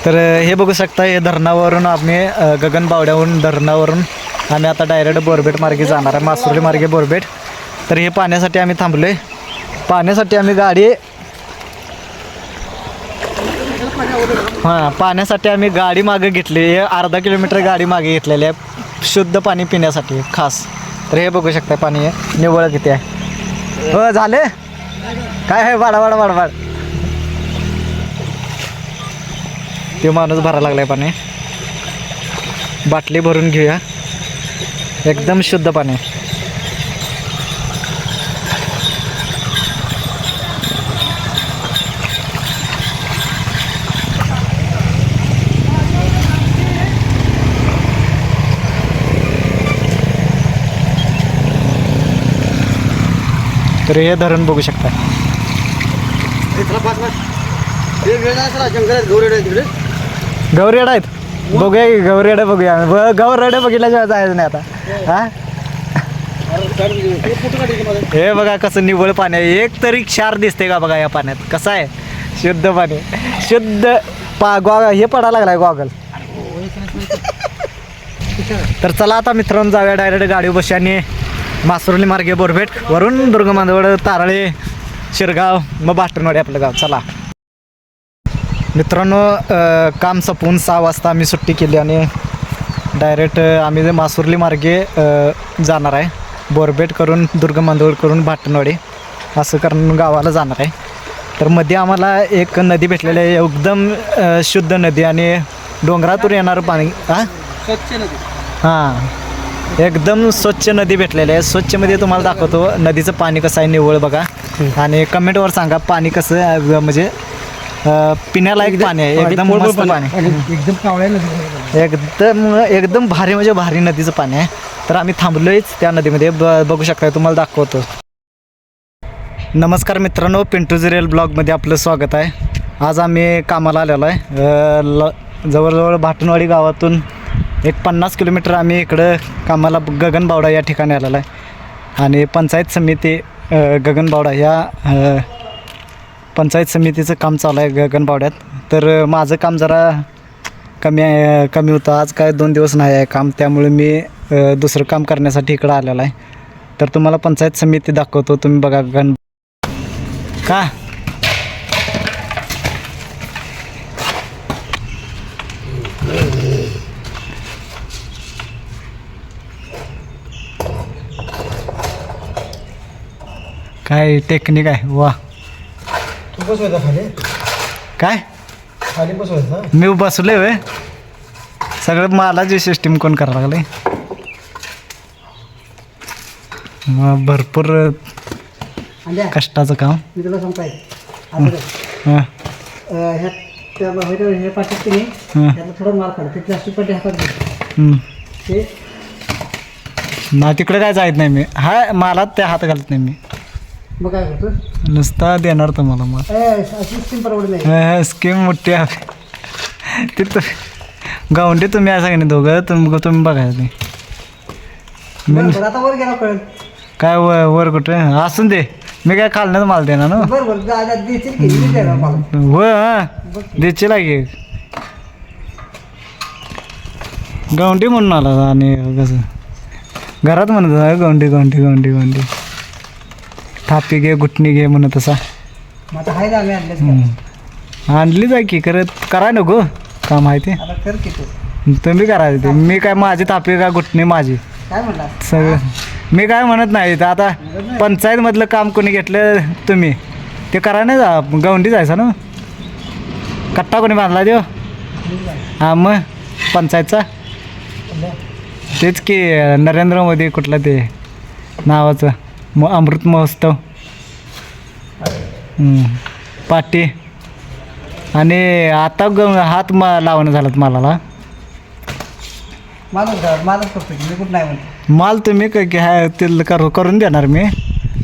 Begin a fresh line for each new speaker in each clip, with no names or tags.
तर हे बघू शकता, हे धरणावरून आम्ही गगनबावड्याहून धरणावरून आम्ही आता डायरेक्ट बोरबेट मार्गे जाणार आहे, मासुर्ली मार्गे बोरबेट. तर हे पाण्यासाठी आम्ही थांबलो आहे. पाण्यासाठी आम्ही गाडी पाण्यासाठी आम्ही गाडी मागे घेतली आहे. अर्धा किलोमीटर गाडी मागे घेतलेली आहे शुद्ध पाणी पिण्यासाठी खास. तर हे बघू शकता पाणी आहे निव्वळ किती आहे. हो झाले काय आहे वाढ वाढ वाढ वाढ. ते माणूस भरायला लागलाय पाणी. बाटली भरून घेऊया. एकदम शुद्ध पाणी. तर हे धरण बघू शकता. गौरेडा आहेत बघूया की गौरेडा बघूया. गौरेडा बघितल्याशिवाय जायचं नाही आता. हा हे बघा कसं निव्वळ पाणी आहे. एक तरी क्षार दिसते का बघा या पाण्यात. कसं आहे शुद्ध पाणी. शुद्ध हे पडायला लागलाय गॉगल. तर चला आता मित्रांनो जाऊया डायरेक्ट गाडी बसूया आणि मासुर्ली मार्गे बोरबेट वरून दुर्गमांजवड तारळे शिरगाव मग बाटणवाडी आपलं गाव. चला मित्रांनो काम संपवून 6 वाजता आम्ही सुट्टी केली आणि डायरेक्ट आम्ही मासुर्ली मार्गे जाणार आहे. बोरबेट करून दुर्गमांजवड करून बाटणवाडी असं करून गावाला जाणार आहे. तर मध्ये आम्हाला एक नदी भेटलेली आहे एकदम शुद्ध नदी आणि डोंगरातून येणारं पाणी.
स्वच्छ नदी.
हां एकदम स्वच्छ नदी भेटलेली आहे. स्वच्छमध्ये तुम्हाला दाखवतो नदीचं पाणी कसं आहे निव्वळ बघा. आणि कमेंटवर सांगा पाणी कसं म्हणजे पिण्यालायक पाणी आहे. एकदम मस्त पाणी.
एकदम कावळ्या नदी.
एकदम भारी म्हणजे भारी नदीचं पाणी आहे. तर आम्ही थांबलोयच त्या नदीमध्ये. बघू शकता तुम्हाला दाखवतो. नमस्कार मित्रांनो, पिंटू जिरेल ब्लॉगमध्ये आपलं स्वागत आहे. आज आम्ही कामाला आलेलो आहे. जवळजवळ भाटणवाडी गावातून एक 50 किलोमीटर आम्ही इकडं कामाला गगनबावडा या ठिकाणी आलेला आहे. आणि पंचायत समिती गगनबावडा या पंचायत समितीचं काम चालू आहे गगनबावड्यात. तर माझं काम जरा कमी होतं. आज काय 2 दिवस नाही आहे काम, त्यामुळे मी दुसरं काम करण्यासाठी इकडं आलेलं आहे. तर तुम्हाला पंचायत समिती दाखवतो. तुम्ही बघा का काय टेक्निक आहे. वा
तू बसवायचा खाली.
काय
खाली बसवायचा.
मी बसले वे सगळं मालाची सिस्टीम कोण करायला लागले. मग भरपूर कष्टाचं काम.
मी तुला सांगताय
हां
हे पाठवत की नाही त्याला थोडं मार काढ. ते प्लास्टिक पाठी हातात घे. ते
ना तिकडे काय जायत नाही मी. हा मला त्या हात घालत नाही मी.
मग काय करतो
नुसता देणार तुम्हाला. मग
अशी स्कीम परवडत नाही.
स्कीम मोठी आहे तिथं. गावंडी तुम्ही असं का नाही दोघं तुम्ही बघायचं नाही.
बरं आता वर गेला कळेल.
काय वर कुठे असून दे. मी काय खालण्यात माल देणार ना.
बरोबर देशील की मी देणार मला.
हो हां देशील आहे गावंडी म्हणून आला. आणि कसं घरात म्हणत गवंडी गवंडी गवंडी गवंडी थापी घे गुटणी घे म्हणत असा.
आता हाय ना आम्ही आणलेच
आणली जाय की करत कराय नको काम आहे ते.
आता कर की तू.
तुम्ही करायचं ते. मी काय माझी थापी का गुटणी माझी
काय म्हणला
सगळं मी काय म्हणत नाही. तर आता पंचायतमधलं काम कोणी घेतलं तुम्ही ते करा नाही जा. गवंडी जायचं ना. कट्टा कोणी बांधला देव. हां मग पंचायतचा तेच की नरेंद्र मोदी कुठला ते नावाचं अमृत महोत्सव पाटी. आणि आता हात लावणं झालं मालाला.
मालच करतो की मी कुठं नाही म्हणतो.
माल तुम्ही काय ते करून देणार मी.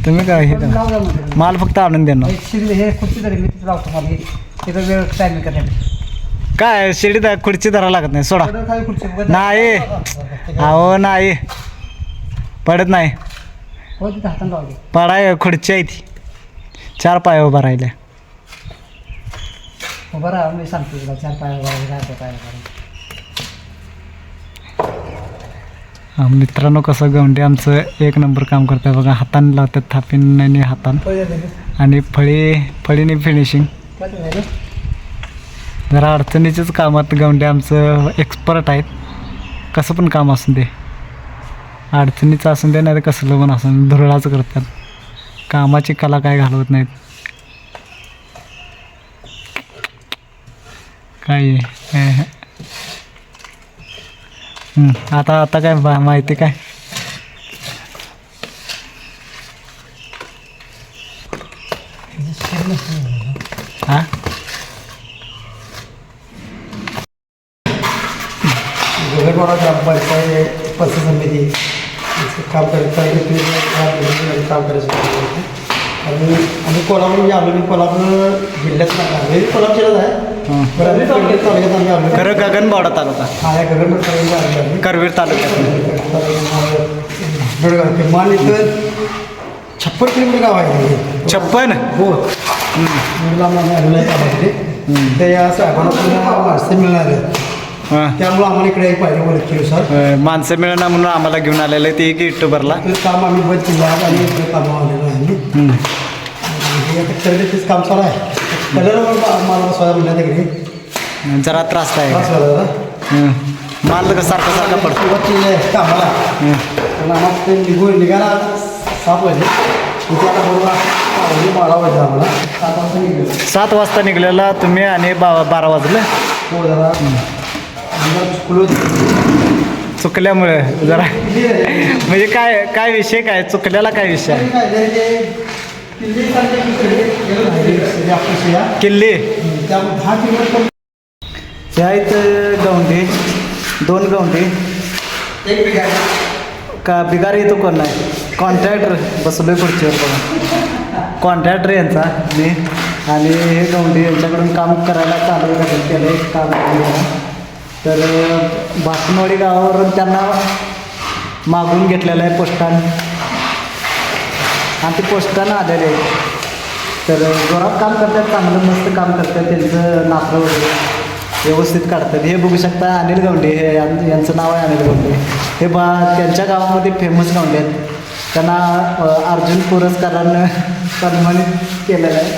तुम्ही काय हे माल फक्त आणून देणार.
हे खुर्ची तरी मी तिथं लावतो. मला तिथं वेळ टायमिंग करण्यासाठी
काय शिडी खुर्ची धरावं लागत नाही. सोडा नाही. अहो नाही पडत नाही.
हो तिथं हातानं लावली.
पडाय खुर्ची आहे ती 4 पाय उभा राहिल्या.
बरं मी सांगतो तुला 4 पाय काय पाय
मित्रांनो कसं गवंडी आमचं एक नंबर काम करतं बघा. हाताने लावतात थापीन आणि हातानं आणि फळीने फिनिशिंग. जरा अडचणीच्याच कामात गवंडी आमचं एक्सपर्ट आहेत. कसं पण काम असून दे, अडचणीचं असून दे नाही तर कसलं पण असून धुरळाचं करतात. कामाची कला काय घालवत नाहीत. काय आहे आता काय माहिती काय हां
गगनबावडा ग्रामपंचायत पंचायत समिती काम करायचं आणि आम्ही कोल्हापूर आलो. मी कोल्हापूर जिल्ह्यात कोल्हापूर जिल्ह्यात आहे. तालुक्यात आम्ही आलो.
खरं गगनबावडा तालुका
हा गगनबावडा तालुक्यात आलो.
करवीर तालुक्यात
बेळगाव मान इथं 56 किलोमीटर गाव आहे.
56
हो आलेलं आहे कामामध्ये. ते या साहेबांना माणसं मिळणार आहेत. त्यामुळं आम्हाला इकडे एक पाहिजे ओळखीनुसार
माणसं मिळणार म्हणून आम्हाला घेऊन आलेलं आहे. ते एक युट्यूबरला
काम आम्ही बंद केलं आहे आणि इकडे कामं आलेलो आहे. आता खरेदीच काम चालू आहे. कलर मला स्वतः म्हणल्या घरी
जरा त्रास आहे. माल कसं सारखा पडतो
कामाला आम्हाला ते निघायला 7 वाजले. तिथे आता बरोबर बारा वाजले आम्हाला. 7 वाजता निघलो.
7 वाजता निघलेला तुम्ही आणि 12 वाजले.
हो जरा
चुकल्यामुळे जरा म्हणजे काय विषय काय चुकल्याला काय विषय किल्ली त्या आहेत गवंडी 2 गवंडी का बिगार येतो कोण नाही. कॉन्ट्रॅक्टर बसलोय खुर्चीवर बघा. कॉन्ट्रॅक्टर यांचा मी आणि हे गवंडी यांच्याकडून काम करायला चालू केलं काम. तर भाटनवाडी गावावरून त्यांना मागून घेतलेलं आहे पोस्टान आणि ते पोस्टानं आलेले आहेत. तर जोरात काम करतात, चांगलं मस्त काम करतात. त्यांचं नातं वगैरे व्यवस्थित काढतात. हे बघू शकता अनिल गवंडी हे यांचं नाव आहे अनिल गवंडी. हे त्यांच्या गावामध्ये फेमस गवंडी आहेत. त्यांना अर्जुन पुरस्कारानं सन्मानित केलेलं आहे.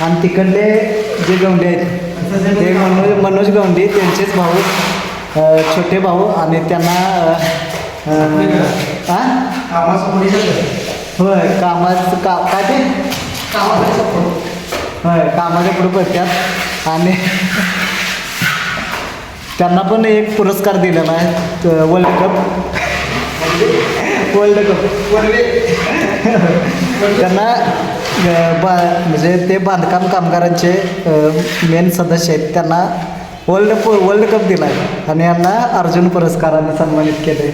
आणि तिकडले जे गवंडी आहेत ते मनोज गवंडी त्यांचेच भाऊ छोटे भाऊ आणि त्यांना होय कामाचं काय ते होय कामाच्या पुढे पडतात. आणि त्यांना पण एक पुरस्कार दिलेला आहे वर्ल्ड कप त्यांना म्हणजे ते बांधकाम कामगारांचे मेन सदस्य आहेत. त्यांना वर्ल्ड कप दिला आहे आणि यांना अर्जुन पुरस्काराने सन्मानित केले.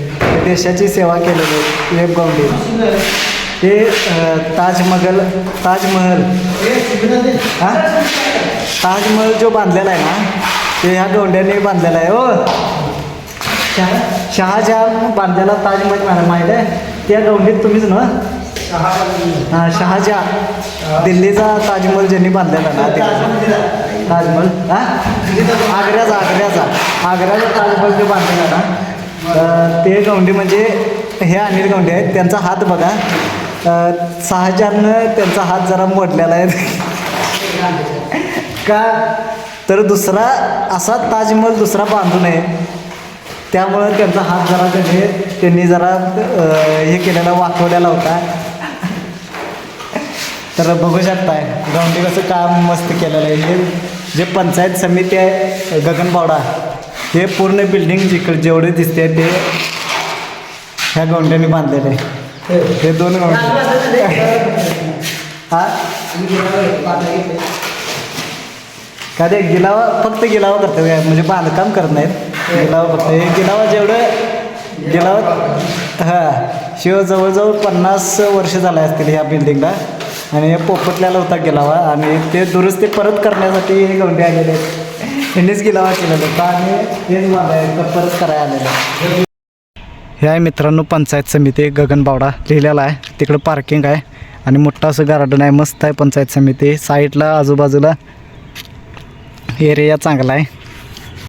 देशाची सेवा केलेली आहे. वेब गवंडी ते ताजमहल ताजमहल जो बांधलेला आहे ना ते ह्या गवंड्यांनी बांधलेला आहे. हो शहाजहान बांधलेला ताजमहल मला माहीत आहे. त्या गवंडीत तुम्हीच ना हां शहाजहान दिल्लीचा ताजमहल ज्यांनी बांधलेला ना ताजमहल आग्र्याचा ताजमहल जो बांधलेला ना ते गवंडी म्हणजे हे अनिल गवंडी आहेत. त्यांचा हात बघा शहाजहाननं त्यांचा हात जरा मोडलेला आहे का तर दुसरा असा ताजमहल दुसरा बांधू नये त्यामुळं त्यांचा हात जरा त्यांनी जरा हे केलेला वाकवलेला होता. तर बघू शकताय गवंडी कसं काम मस्त केलेलं आहे. हे जे पंचायत समिती आहे गगनबावडा हे पूर्ण बिल्डिंग जिकडे जेवढे दिसते ते ह्या गवंड्यांनी बांधलेलं आहे. हे 2 गवंडी हां का ते फक्त गिलावा करतात म्हणजे बांधकाम करत नाहीत. गिलावा फक्त हे गिलावा जेवढं गिलावा शिव जवळजवळ 50 वर्ष झाले असतील ह्या बिल्डिंगला आणि हे पोपटल्याला होता गिलावा आणि ते दुरुस्ती परत करण्यासाठी हे गवंडी आलेले आहेत. यांनीच गिलावा केलेला होता आणि हेच बांधायचं परत करायला आलेलं. हे आहे मित्रांनो पंचायत समिती गगनबावडा लिहिलेला आहे. तिकडं पार्किंग आहे आणि मोठं असं गार्डन आहे. मस्त आहे पंचायत समिती. साईडला आजूबाजूला एरिया चांगला आहे.